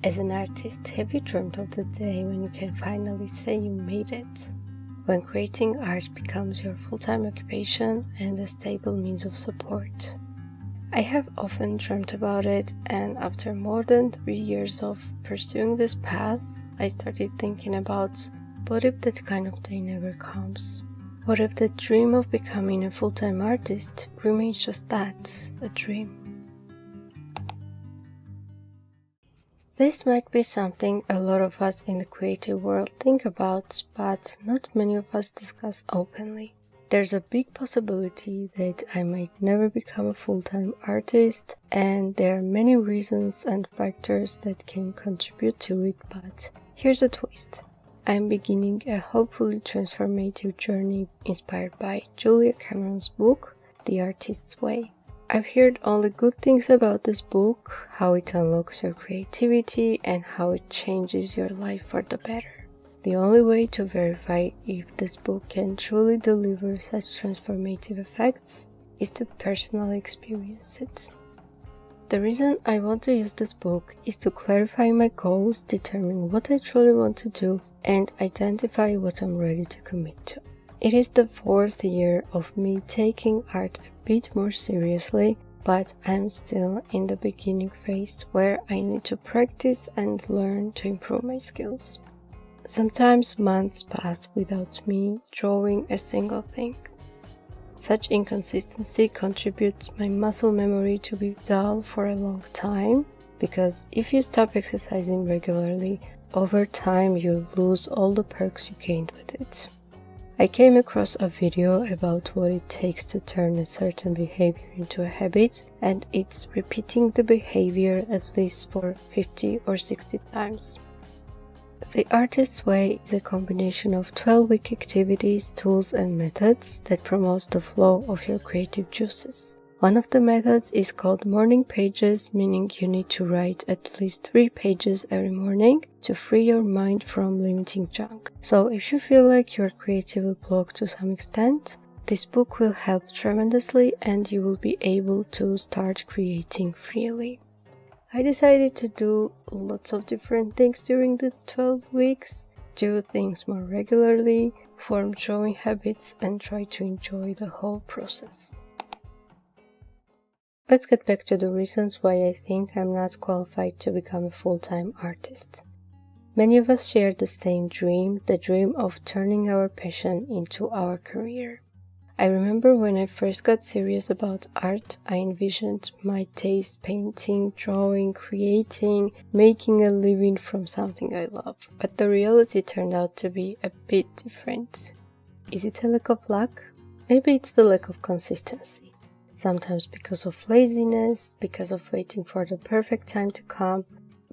As an artist, have you dreamt of the day when you can finally say you made it? When creating art becomes your full-time occupation and a stable means of support. I have often dreamt about it, and after more than 3 years of pursuing this path, I started thinking about what if that kind of day never comes? What if the dream of becoming a full-time artist remains just that, a dream? This might be something a lot of us in the creative world think about, but not many of us discuss openly. There's a big possibility that I might never become a full-time artist, and there are many reasons and factors that can contribute to it, but here's a twist. I'm beginning a hopefully transformative journey inspired by Julia Cameron's book, The Artist's Way. I've heard only good things about this book, how it unlocks your creativity and how it changes your life for the better. The only way to verify if this book can truly deliver such transformative effects is to personally experience it. The reason I want to use this book is to clarify my goals, determine what I truly want to do, and identify what I'm ready to commit to. It is the 4th year of me taking art a bit more seriously, but I'm still in the beginning phase where I need to practice and learn to improve my skills. Sometimes months pass without me drawing a single thing. Such inconsistency contributes my muscle memory to be dull for a long time, because if you stop exercising regularly, over time you lose all the perks you gained with it. I came across a video about what it takes to turn a certain behavior into a habit, and it's repeating the behavior at least for 50 or 60 times. The Artist's Way is a combination of 12-week activities, tools, and methods that promotes the flow of your creative juices. One of the methods is called morning pages, meaning you need to write at least 3 pages every morning to free your mind from limiting junk. So if you feel like you're creatively blocked to some extent, this book will help tremendously and you will be able to start creating freely. I decided to do lots of different things during these 12 weeks, do things more regularly, form drawing habits, and try to enjoy the whole process. Let's get back to the reasons why I think I'm not qualified to become a full-time artist. Many of us share the same dream, the dream of turning our passion into our career. I remember when I first got serious about art, I envisioned my taste painting, drawing, creating, making a living from something I love. But the reality turned out to be a bit different. Is it a lack of luck? Maybe it's the lack of consistency. Sometimes because of laziness, because of waiting for the perfect time to come,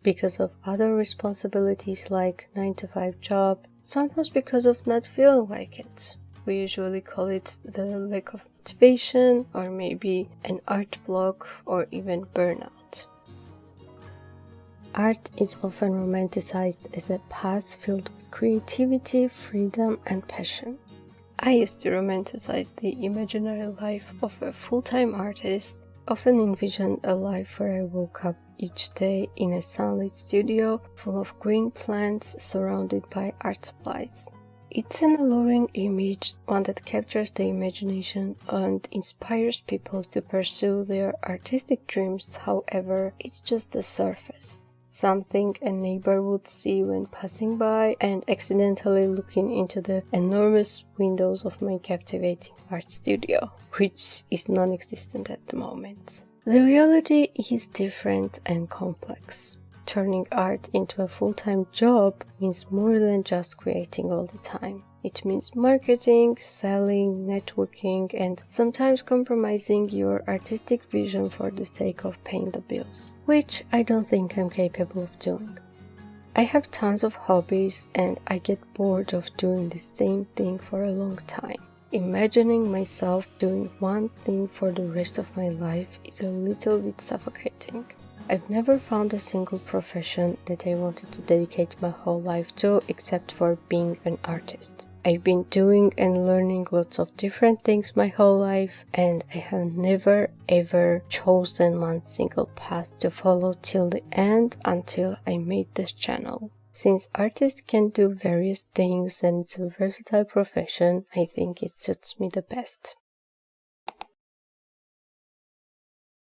because of other responsibilities like 9-to-5 job, sometimes because of not feeling like it. We usually call it the lack of motivation, or maybe an art block, or even burnout. Art is often romanticized as a path filled with creativity, freedom, and passion. I used to romanticize the imaginary life of a full-time artist, often envisioned a life where I woke up each day in a sunlit studio full of green plants surrounded by art supplies. It's an alluring image, one that captures the imagination and inspires people to pursue their artistic dreams. However, it's just the surface. Something a neighbor would see when passing by and accidentally looking into the enormous windows of my captivating art studio, which is non-existent at the moment. The reality is different and complex. Turning art into a full-time job means more than just creating all the time. It means marketing, selling, networking, and sometimes compromising your artistic vision for the sake of paying the bills, which I don't think I'm capable of doing. I have tons of hobbies and I get bored of doing the same thing for a long time. Imagining myself doing one thing for the rest of my life is a little bit suffocating. I've never found a single profession that I wanted to dedicate my whole life to except for being an artist. I've been doing and learning lots of different things my whole life, and I have never ever chosen one single path to follow till the end until I made this channel. Since artists can do various things and it's a versatile profession, I think it suits me the best.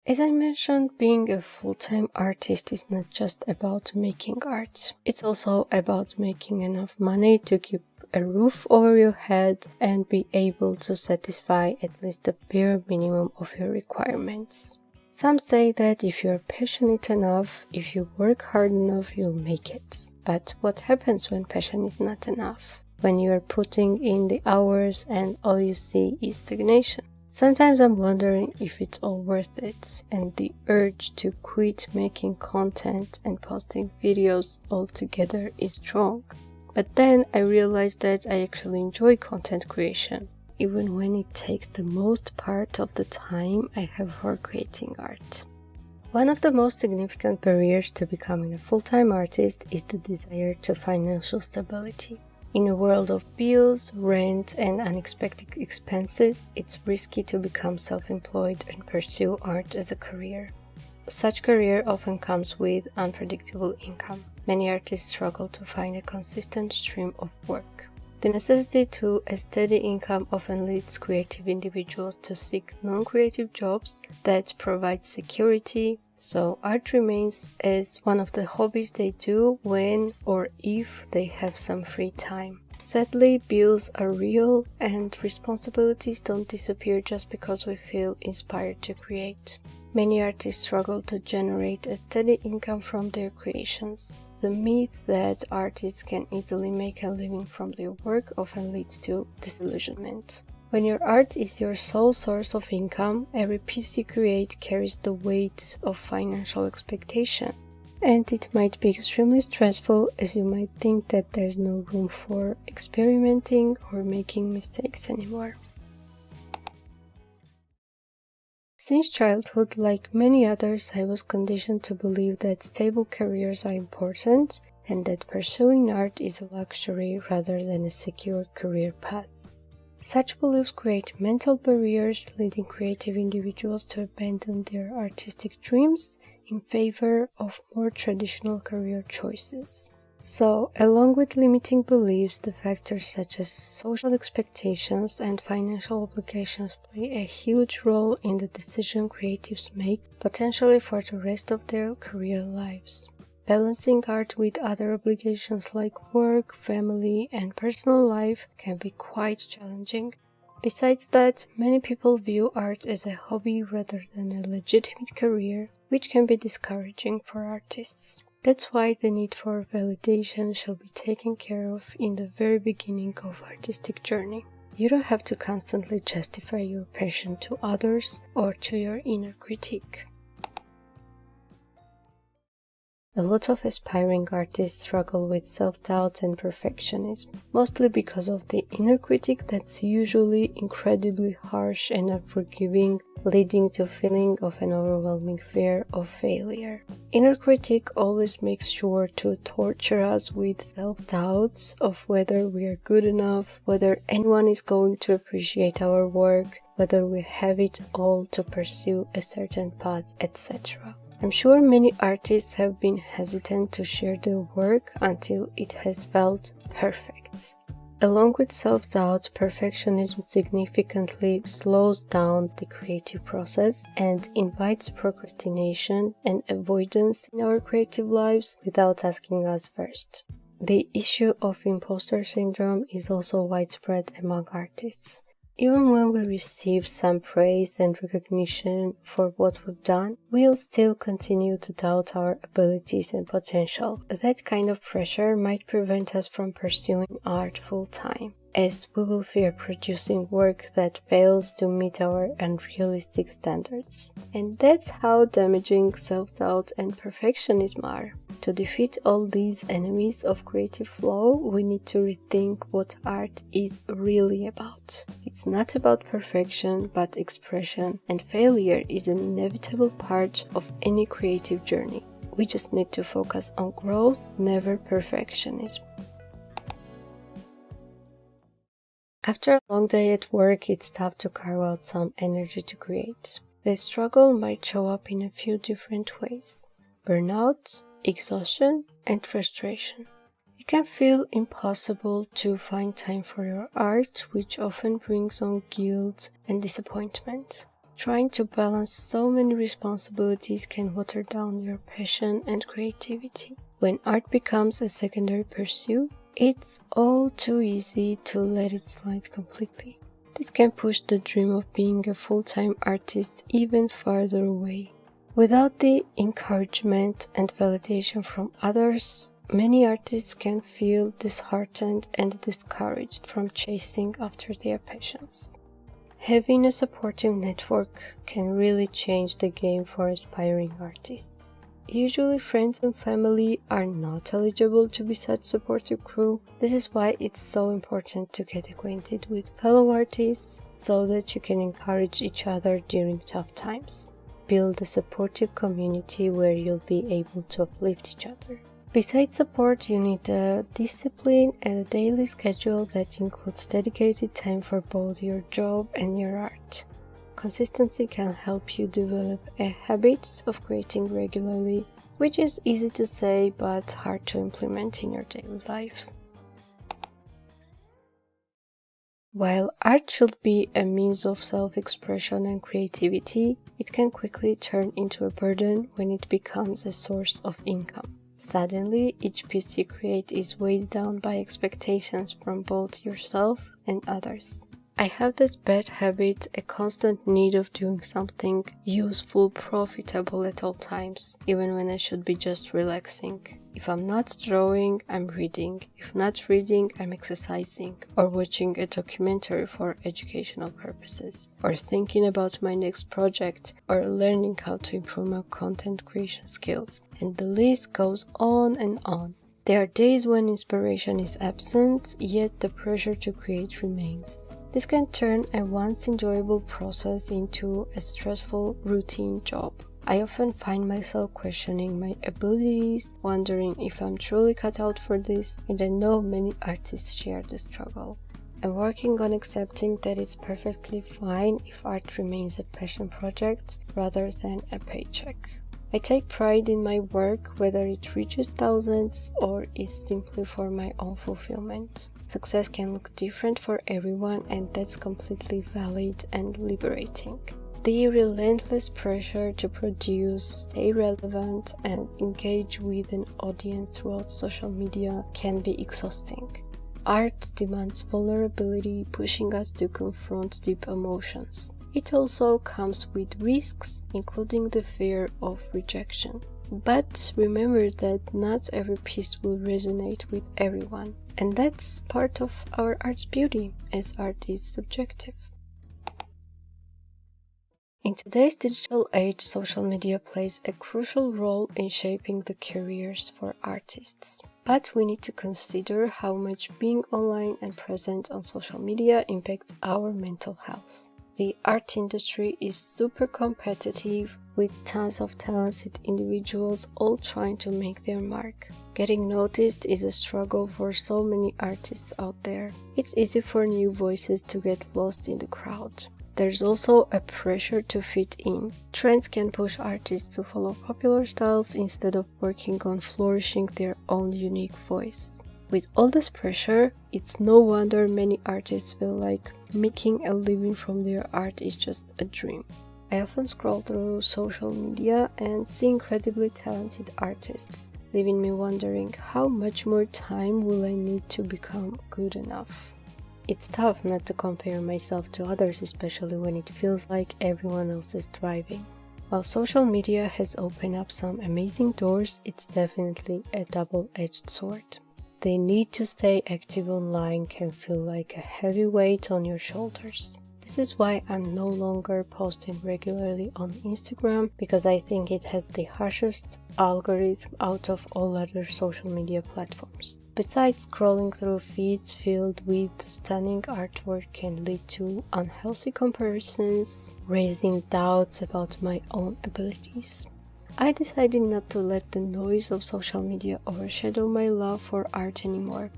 As I mentioned, being a full-time artist is not just about making art. It's also about making enough money to keep a roof over your head and be able to satisfy at least the bare minimum of your requirements. Some say that if you're passionate enough, if you work hard enough, you'll make it. But what happens when passion is not enough? When you are putting in the hours and all you see is stagnation? Sometimes I'm wondering if it's all worth it, and the urge to quit making content and posting videos altogether is strong. But then I realized that I actually enjoy content creation, even when it takes the most part of the time I have for creating art. One of the most significant barriers to becoming a full-time artist is the desire to financial stability. In a world of bills, rent, and unexpected expenses, it's risky to become self-employed and pursue art as a career. Such career often comes with unpredictable income. Many artists struggle to find a consistent stream of work. The necessity to a steady income often leads creative individuals to seek non-creative jobs that provide security, so art remains as one of the hobbies they do when or if they have some free time. Sadly, bills are real and responsibilities don't disappear just because we feel inspired to create. Many artists struggle to generate a steady income from their creations. The myth that artists can easily make a living from their work often leads to disillusionment. When your art is your sole source of income, every piece you create carries the weight of financial expectation. And it might be extremely stressful, as you might think that there's no room for experimenting or making mistakes anymore. Since childhood, like many others, I was conditioned to believe that stable careers are important and that pursuing art is a luxury rather than a secure career path. Such beliefs create mental barriers, leading creative individuals to abandon their artistic dreams in favor of more traditional career choices. So, along with limiting beliefs, the factors such as social expectations and financial obligations play a huge role in the decision creatives make, potentially for the rest of their career lives. Balancing art with other obligations like work, family, and personal life can be quite challenging. Besides that, many people view art as a hobby rather than a legitimate career, which can be discouraging for artists. That's why the need for validation should be taken care of in the very beginning of artistic journey. You don't have to constantly justify your passion to others or to your inner critique. A lot of aspiring artists struggle with self-doubt and perfectionism, mostly because of the inner critic that's usually incredibly harsh and unforgiving, leading to a feeling of an overwhelming fear of failure. Inner critic always makes sure to torture us with self-doubts of whether we are good enough, whether anyone is going to appreciate our work, whether we have it all to pursue a certain path, etc. I'm sure many artists have been hesitant to share their work until it has felt perfect. Along with self-doubt, perfectionism significantly slows down the creative process and invites procrastination and avoidance in our creative lives without asking us first. The issue of imposter syndrome is also widespread among artists. Even when we receive some praise and recognition for what we've done, we'll still continue to doubt our abilities and potential. That kind of pressure might prevent us from pursuing art full-time, as we will fear producing work that fails to meet our unrealistic standards. And that's how damaging self-doubt and perfectionism are. To defeat all these enemies of creative flow, we need to rethink what art is really about. It's not about perfection, but expression, and failure is an inevitable part of any creative journey. We just need to focus on growth, never perfectionism. After a long day at work, it's tough to carve out some energy to create. The struggle might show up in a few different ways: burnout, exhaustion, and frustration. It can feel impossible to find time for your art, which often brings on guilt and disappointment. Trying to balance so many responsibilities can water down your passion and creativity. When art becomes a secondary pursuit, it's all too easy to let it slide completely. This can push the dream of being a full-time artist even farther away. Without the encouragement and validation from others, many artists can feel disheartened and discouraged from chasing after their passions. Having a supportive network can really change the game for aspiring artists. Usually friends and family are not eligible to be such supportive crew. This is why it's so important to get acquainted with fellow artists so that you can encourage each other during tough times. Build a supportive community where you'll be able to uplift each other. Besides support, you need a discipline and a daily schedule that includes dedicated time for both your job and your art. Consistency can help you develop a habit of creating regularly, which is easy to say but hard to implement in your daily life. While art should be a means of self-expression and creativity, it can quickly turn into a burden when it becomes a source of income. Suddenly, each piece you create is weighed down by expectations from both yourself and others. I have this bad habit, a constant need of doing something useful, profitable at all times, even when I should be just relaxing. If I'm not drawing, I'm reading. If not reading, I'm exercising, or watching a documentary for educational purposes, or thinking about my next project, or learning how to improve my content creation skills. And the list goes on and on. There are days when inspiration is absent, yet the pressure to create remains. This can turn a once enjoyable process into a stressful routine job. I often find myself questioning my abilities, wondering if I'm truly cut out for this, and I know many artists share the struggle. I'm working on accepting that it's perfectly fine if art remains a passion project rather than a paycheck. I take pride in my work, whether it reaches thousands or is simply for my own fulfillment. Success can look different for everyone, and that's completely valid and liberating. The relentless pressure to produce, stay relevant, and engage with an audience throughout social media can be exhausting. Art demands vulnerability, pushing us to confront deep emotions. It also comes with risks, including the fear of rejection. But remember that not every piece will resonate with everyone. And that's part of our art's beauty, as art is subjective. In today's digital age, social media plays a crucial role in shaping the careers for artists. But we need to consider how much being online and present on social media impacts our mental health. The art industry is super competitive, with tons of talented individuals all trying to make their mark. Getting noticed is a struggle for so many artists out there. It's easy for new voices to get lost in the crowd. There's also a pressure to fit in. Trends can push artists to follow popular styles instead of working on flourishing their own unique voice. With all this pressure, it's no wonder many artists feel like making a living from their art is just a dream. I often scroll through social media and see incredibly talented artists, leaving me wondering how much more time will I need to become good enough. It's tough not to compare myself to others, especially when it feels like everyone else is thriving. While social media has opened up some amazing doors, it's definitely a double-edged sword. The need to stay active online can feel like a heavy weight on your shoulders. This is why I'm no longer posting regularly on Instagram, because I think it has the harshest algorithm out of all other social media platforms. Besides, scrolling through feeds filled with stunning artwork can lead to unhealthy comparisons, raising doubts about my own abilities. I decided not to let the noise of social media overshadow my love for art anymore.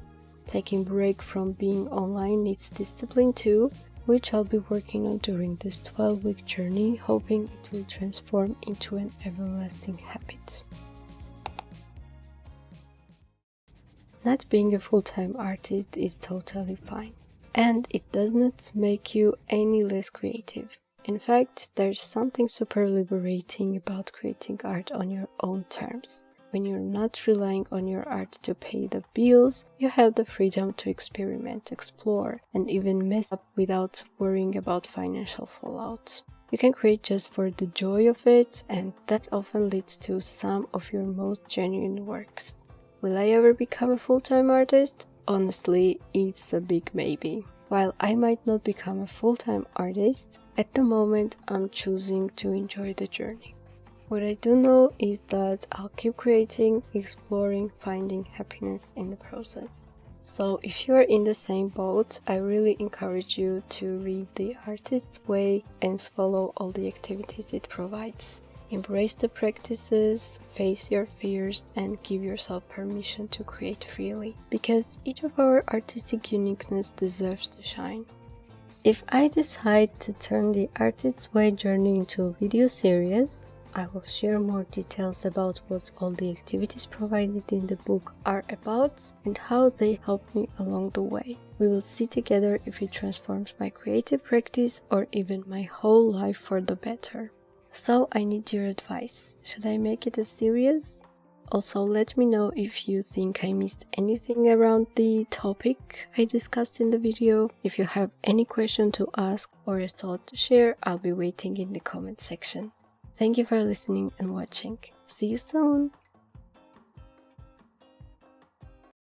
Taking break from being online needs discipline too, which I'll be working on during this 12-week journey, hoping it will transform into an everlasting habit. Not being a full-time artist is totally fine, and it does not make you any less creative. In fact, there's something super liberating about creating art on your own terms. When you're not relying on your art to pay the bills, you have the freedom to experiment, explore, and even mess up without worrying about financial fallout. You can create just for the joy of it, and that often leads to some of your most genuine works. Will I ever become a full-time artist? Honestly, it's a big maybe. While I might not become a full-time artist, at the moment I'm choosing to enjoy the journey. What I do know is that I'll keep creating, exploring, finding happiness in the process. So if you are in the same boat, I really encourage you to read The Artist's Way and follow all the activities it provides. Embrace the practices, face your fears, and give yourself permission to create freely, because each of our artistic uniqueness deserves to shine. If I decide to turn the Artist's Way journey into a video series, I will share more details about what all the activities provided in the book are about and how they helped me along the way. We will see together if it transforms my creative practice or even my whole life for the better. So I need your advice. Should I make it a series? Also, let me know if you think I missed anything around the topic I discussed in the video. If you have any question to ask or a thought to share, I'll be waiting in the comment section. Thank you for listening and watching. See you soon!